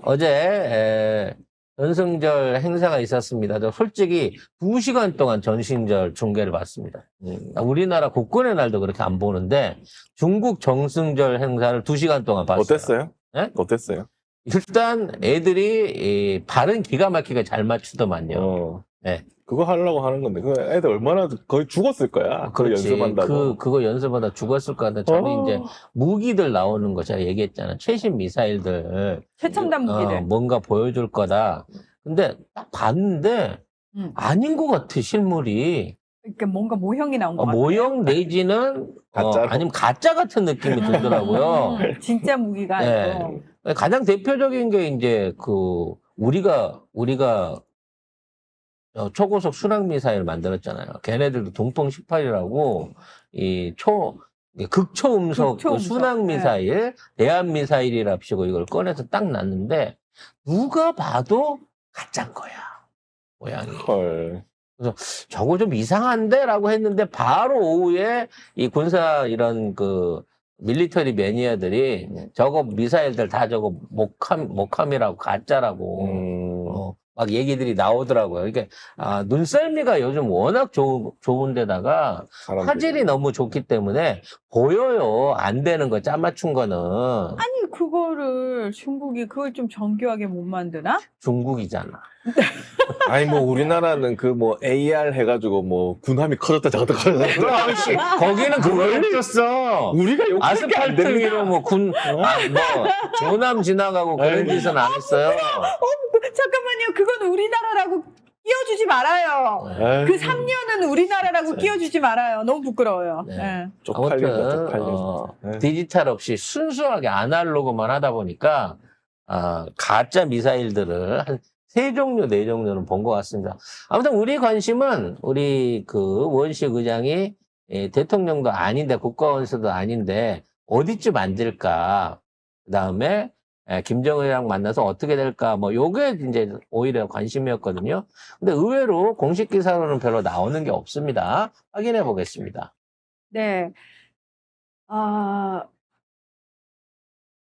어제 전승절 행사가 있었습니다. 저 솔직히 2시간 동안 전승절 중계를 봤습니다. 우리나라 국군의 날도 그렇게 안 보는데 중국 전승절 행사를 2시간 동안 봤어요. 어땠어요? 네? 어땠어요? 일단 애들이 발음 기가 막히게 잘 맞추더만요. 네. 그거 하려고 하는 건데, 그 애들 얼마나 거의 죽었을 거야. 그거 그렇지. 연습한다고. 그거 연습하다 죽었을 것 같은데, 저는 이제 무기들 나오는 거 제가 얘기했잖아. 최신 미사일들. 최첨단 무기들. 뭔가 보여줄 거다. 근데 딱 봤는데, 아닌 것 같아, 실물이. 그러니까 뭔가 모형이 나온 것 같아요. 모형 내지는, 가짜로. 아니면 가짜 같은 느낌이 들더라고요. 진짜 무기가 아니고. 네. 가장 대표적인 게 이제 우리가 초고속 순항 미사일 만들었잖아요. 걔네들도 동풍 18이라고 극초음속 극초음속, 순항 미사일, 대한 미사일이랍시고 이걸 꺼내서 딱 놨는데 누가 봐도 가짜인 거야. 모양이. 헐. 그래서 저거 좀 이상한데라고 했는데 바로 오후에 이 군사 이런 밀리터리 매니아들이 저거 미사일들 다 저거 목함이라고 가짜라고 막 얘기들이 나오더라고요. 이게 눈썰미가 요즘 워낙 좋은 데다가 화질이 너무 좋기 때문에 보여요. 안 되는 거 짜맞춘 거는. 아니 그거를 중국이 그걸 좀 정교하게 못 만드나? 중국이잖아. 아니, 뭐, 우리나라는 AR 해가지고 군함이 커졌다, 작았다, 커졌다. 그럼 거기는 그걸 했었어. 우리가 욕할 게 안 아스팔트 되는 위로 조남 지나가고 그런 에이. 짓은 안 했어요. 잠깐만요. 그건 우리나라라고 끼워주지 말아요. 에이, 그 3년은 우리나라라고 끼워주지 말아요. 너무 부끄러워요. 네. 예. 쪽팔린다, 쪽팔려. 아무튼 디지털 없이 순수하게 아날로그만 하다 보니까 가짜 미사일들을 한 3종류, 4종류는 본 것 같습니다. 아무튼 우리 관심은 우리 우원식 의장이 대통령도 아닌데 국가원수도 아닌데 어디쯤 앉을까? 그다음에 김정은이랑 만나서 어떻게 될까? 요게 이제 오히려 관심이었거든요. 근데 의외로 공식 기사로는 별로 나오는 게 없습니다. 확인해 보겠습니다. 네.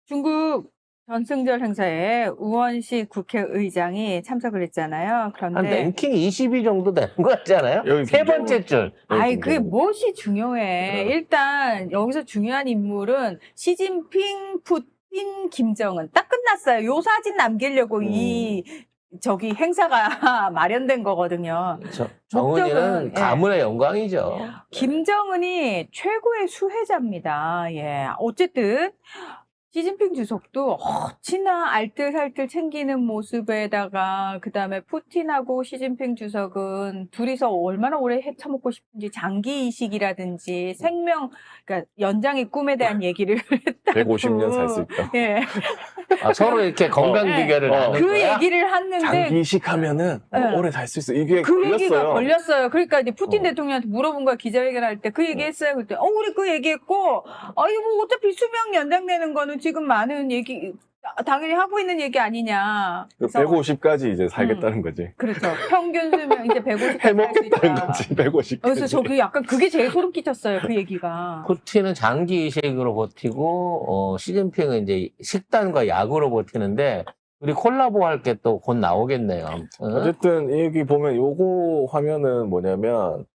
중국 전승절 행사에 우원식 국회의장이 참석을 했잖아요. 한 그런데 랭킹 20위 정도 되는 것 같지 않아요? 여기 세 번째 줄. 그게 무엇이 중요해. 일단 여기서 중요한 인물은 시진핑, 푸틴, 김정은 딱 끝났어요. 요 사진 남기려고 저기 행사가 마련된 거거든요. 정은이는 목적은, 가문의 영광이죠. 김정은이 최고의 수혜자입니다. 예. 어쨌든 시진핑 주석도 어찌나 알뜰살뜰 챙기는 모습에다가 그다음에 푸틴하고 시진핑 주석은 둘이서 얼마나 오래 헤쳐먹고 싶은지 장기 이식이라든지 생명 그러니까 연장의 꿈에 대한 얘기를 했다고. 150년 살 수 있다. 예. 서로 이렇게 건강 비결을 나누는 그 거야? 얘기를 했는데 장기 이식하면은 오래 살 수 있어. 이게 그 얘기가 걸렸어요. 걸렸어요. 그러니까 이제 푸틴 대통령한테 물어본 거야. 기자회견 할 때 그 얘기했어요. 그때 우리 그 얘기했고 이거 뭐 어차피 수명 연장되는 거는 지금 많은 얘기 당연히 하고 있는 얘기 아니냐. 그래서 150까지 이제 살겠다는 거지. 그렇죠. 평균 수명 이제 150까지 해먹겠다는 거지. 150까지. 그래서 저 약간 그게 제일 소름 끼쳤어요. 그 얘기가. 푸틴은 장기 이식으로 버티고 시진핑은 이제 식단과 약으로 버티는데 우리 콜라보 할 게 또 곧 나오겠네요. 아무튼. 어쨌든 이 얘기 보면 요거 화면은 뭐냐면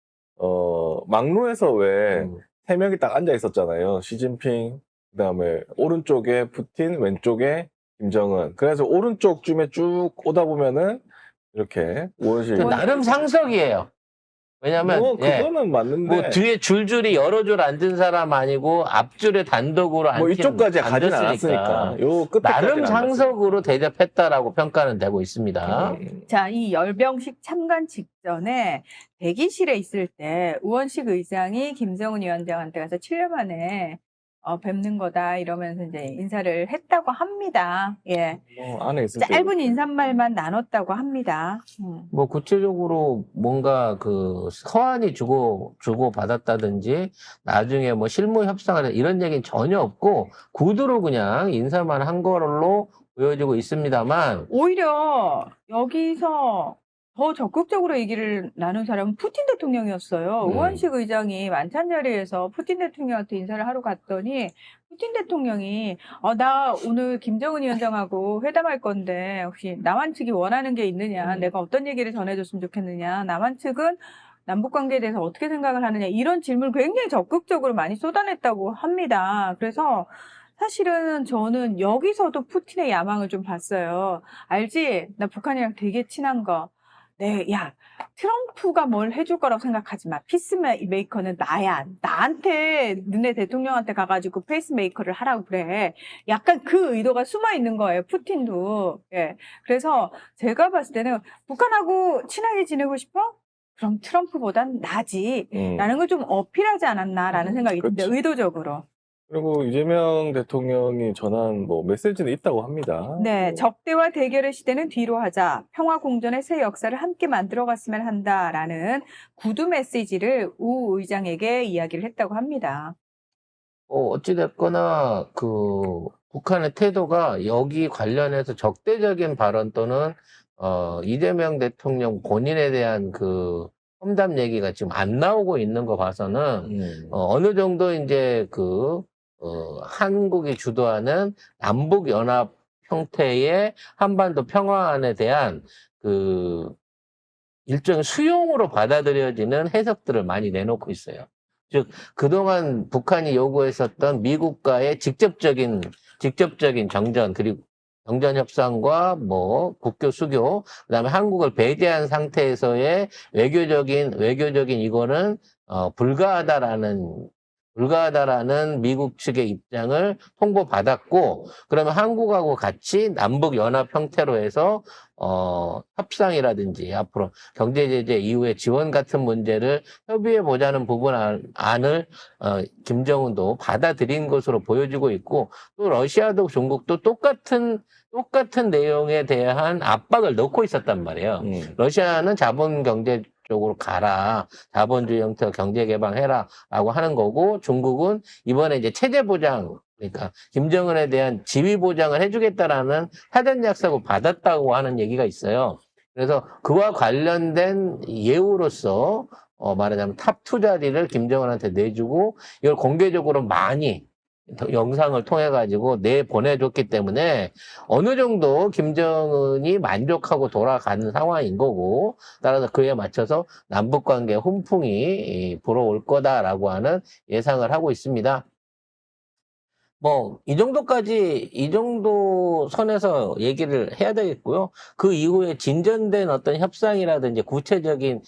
막루에서 왜 3명이 딱 앉아 있었잖아요. 시진핑, 그다음에 오른쪽에 푸틴, 왼쪽에 김정은. 그래서 오른쪽쯤에 쭉 오다 보면은 이렇게 우원식. 나름 상석이에요. 왜냐면 그거는 맞는데 뒤에 줄줄이 여러 줄 앉은 사람 아니고 앞줄에 단독으로 이쪽까지 가진 않았으니까. 요 끝에 나름 상석으로 대접했다라고 평가는 되고 있습니다. 자, 이 열병식 참관 직전에 대기실에 있을 때 우원식 의장이 김정은 위원장한테 가서 7년 만에 뵙는 거다 이러면서 이제 인사를 했다고 합니다. 예. 안에 있을 짧은 인사말만 나눴다고 합니다. 구체적으로 뭔가 서한이 주고 받았다든지 나중에 실무 협상을 이런 얘기는 전혀 없고 구두로 그냥 인사만 한 걸로 보여지고 있습니다만 오히려 여기서 더 적극적으로 얘기를 나눈 사람은 푸틴 대통령이었어요. 우원식 의장이 만찬 자리에서 푸틴 대통령한테 인사를 하러 갔더니 푸틴 대통령이 나 오늘 김정은 위원장하고 회담할 건데 혹시 남한 측이 원하는 게 있느냐, 내가 어떤 얘기를 전해줬으면 좋겠느냐, 남한 측은 남북 관계에 대해서 어떻게 생각을 하느냐, 이런 질문을 굉장히 적극적으로 많이 쏟아냈다고 합니다. 그래서 사실은 저는 여기서도 푸틴의 야망을 좀 봤어요. 알지? 나 북한이랑 되게 친한 거. 네, 야, 트럼프가 뭘 해줄 거라고 생각하지 마. 피스메이커는 나야. 나한테, 너네 대통령한테 가가지고 페이스메이커를 하라고 그래. 약간 그 의도가 숨어 있는 거예요, 푸틴도. 예. 그래서 제가 봤을 때는 북한하고 친하게 지내고 싶어? 그럼 트럼프보단 나지. 라는 걸 좀 어필하지 않았나라는 생각이 듭니다, 그렇죠. 의도적으로. 그리고 이재명 대통령이 전한 뭐 메시지는 있다고 합니다. 네, 뭐, 적대와 대결의 시대는 뒤로 하자. 평화 공존의 새 역사를 함께 만들어갔으면 한다라는 구두 메시지를 우 의장에게 이야기를 했다고 합니다. 어찌됐거나, 북한의 태도가 여기 관련해서 적대적인 발언 또는, 이재명 대통령 본인에 대한 험담 얘기가 지금 안 나오고 있는 거 봐서는, 어느 정도 이제 한국이 주도하는 남북연합 형태의 한반도 평화안에 대한 일종의 수용으로 받아들여지는 해석들을 많이 내놓고 있어요. 즉, 그동안 북한이 요구했었던 미국과의 직접적인 정전, 그리고 정전 협상과 국교 수교, 그다음에 한국을 배제한 상태에서의 외교적인 이거는 불가하다라는 미국 측의 입장을 통보받았고, 그러면 한국하고 같이 남북연합 형태로 해서 협상이라든지 앞으로 경제제재 이후에 지원 같은 문제를 협의해보자는 안을 김정은도 받아들인 것으로 보여지고 있고, 또 러시아도 중국도 똑같은 내용에 대한 압박을 넣고 있었단 말이에요. 러시아는 자본 경제 쪽으로 가라, 자본주의 형태로 경제 개방해라 라고 하는 거고, 중국은 이번에 이제 체제 보장, 그러니까 김정은에 대한 지위 보장을 해주겠다라는 사전 약속을 받았다고 하는 얘기가 있어요. 그래서 그와 관련된 예우로서 말하자면 탑2 자리를 김정은한테 내주고, 이걸 공개적으로 많이 영상을 통해 가지고 내보내줬기 때문에 어느 정도 김정은이 만족하고 돌아가는 상황인 거고, 따라서 그에 맞춰서 남북관계 훈풍이 불어올 거다라고 하는 예상을 하고 있습니다. 이 정도 선에서 얘기를 해야 되겠고요. 그 이후에 진전된 어떤 협상이라든지 구체적인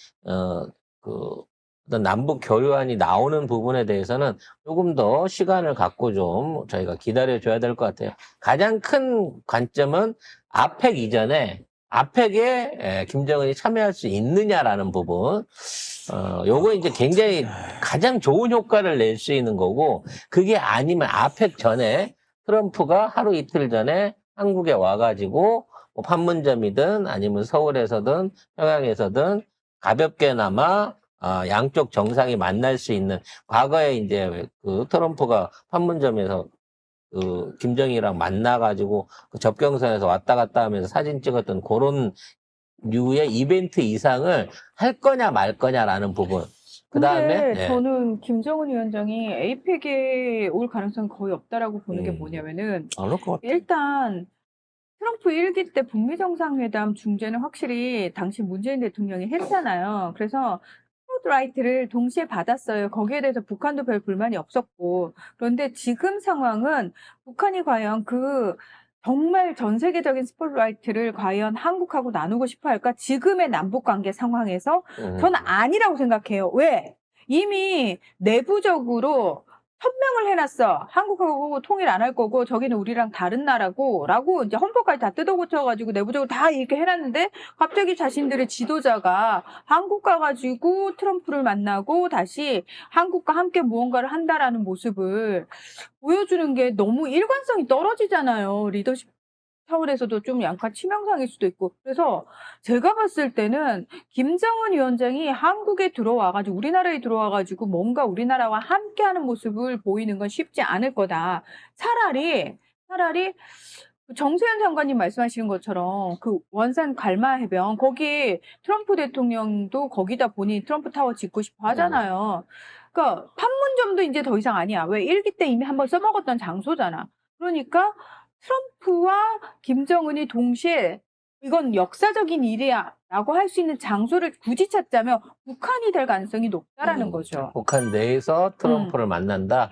어떤 남북 교류안이 나오는 부분에 대해서는 조금 더 시간을 갖고 좀 저희가 기다려줘야 될 것 같아요. 가장 큰 관점은 아펙 이전에 아펙에 김정은이 참여할 수 있느냐라는 부분. 요거 이제 굉장히 가장 좋은 효과를 낼 수 있는 거고, 그게 아니면 아펙 전에 트럼프가 하루 이틀 전에 한국에 와가지고 판문점이든 아니면 서울에서든 평양에서든 가볍게나마 양쪽 정상이 만날 수 있는, 과거에 이제 트럼프가 판문점에서 김정일이랑 만나가지고 접경선에서 왔다 갔다 하면서 사진 찍었던 그런 류의 이벤트 이상을 할 거냐 말 거냐라는 부분. 그 다음에 근데 저는 김정은 위원장이 에이펙에 올 가능성이 거의 없다라고 보는 게 뭐냐면은, 안 올 것 같아. 일단 트럼프 1기 때 북미 정상회담 중재는 확실히 당시 문재인 대통령이 했잖아요. 그래서 스포트라이트를 동시에 받았어요. 거기에 대해서 북한도 별 불만이 없었고. 그런데 지금 상황은 북한이 과연 정말 전 세계적인 스포트라이트를 과연 한국하고 나누고 싶어 할까? 지금의 남북 관계 상황에서 저는 아니라고 생각해요. 왜? 이미 내부적으로 천명을 해놨어. 한국하고 통일 안 할 거고 저기는 우리랑 다른 나라고 라고 이제 헌법까지 다 뜯어고쳐가지고 내부적으로 다 이렇게 해놨는데, 갑자기 자신들의 지도자가 한국 가가지고 트럼프를 만나고 다시 한국과 함께 무언가를 한다라는 모습을 보여주는 게 너무 일관성이 떨어지잖아요. 리더십 차원에서도 좀 약간 치명상일 수도 있고. 그래서 제가 봤을 때는 김정은 위원장이 한국에 들어와가지고, 우리나라에 들어와가지고 뭔가 우리나라와 함께하는 모습을 보이는 건 쉽지 않을 거다. 차라리 정세현 장관님 말씀하시는 것처럼 그 원산 갈마 해변 거기 트럼프 대통령도 거기다 본인이 트럼프 타워 짓고 싶어 하잖아요. 그러니까 판문점도 이제 더 이상 아니야. 왜 1기 때 이미 한번 써먹었던 장소잖아. 그러니까 트럼프와 김정은이 동시에 이건 역사적인 일이야 라고 할 수 있는 장소를 굳이 찾자면 북한이 될 가능성이 높다라는 거죠. 북한 내에서 트럼프를 만난다.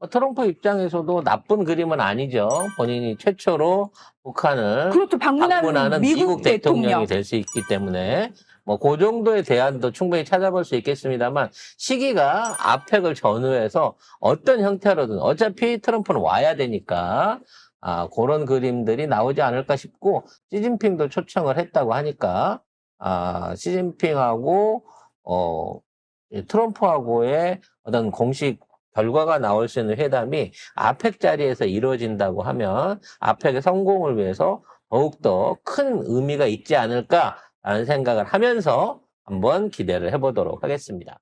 트럼프 입장에서도 나쁜 그림은 아니죠. 본인이 최초로 북한을 그렇죠. 방문하는 미국 대통령이 대통령. 될 수 있기 때문에 뭐 그 정도의 대안도 충분히 찾아볼 수 있겠습니다만 시기가 아펙을 전후해서 어떤 형태로든 어차피 트럼프는 와야 되니까 그런 그림들이 나오지 않을까 싶고 시진핑도 초청을 했다고 하니까 시진핑하고 트럼프하고의 어떤 공식 결과가 나올 수 있는 회담이 아펙 자리에서 이루어진다고 하면 아펙의 성공을 위해서 더욱더 큰 의미가 있지 않을까라는 생각을 하면서 한번 기대를 해보도록 하겠습니다.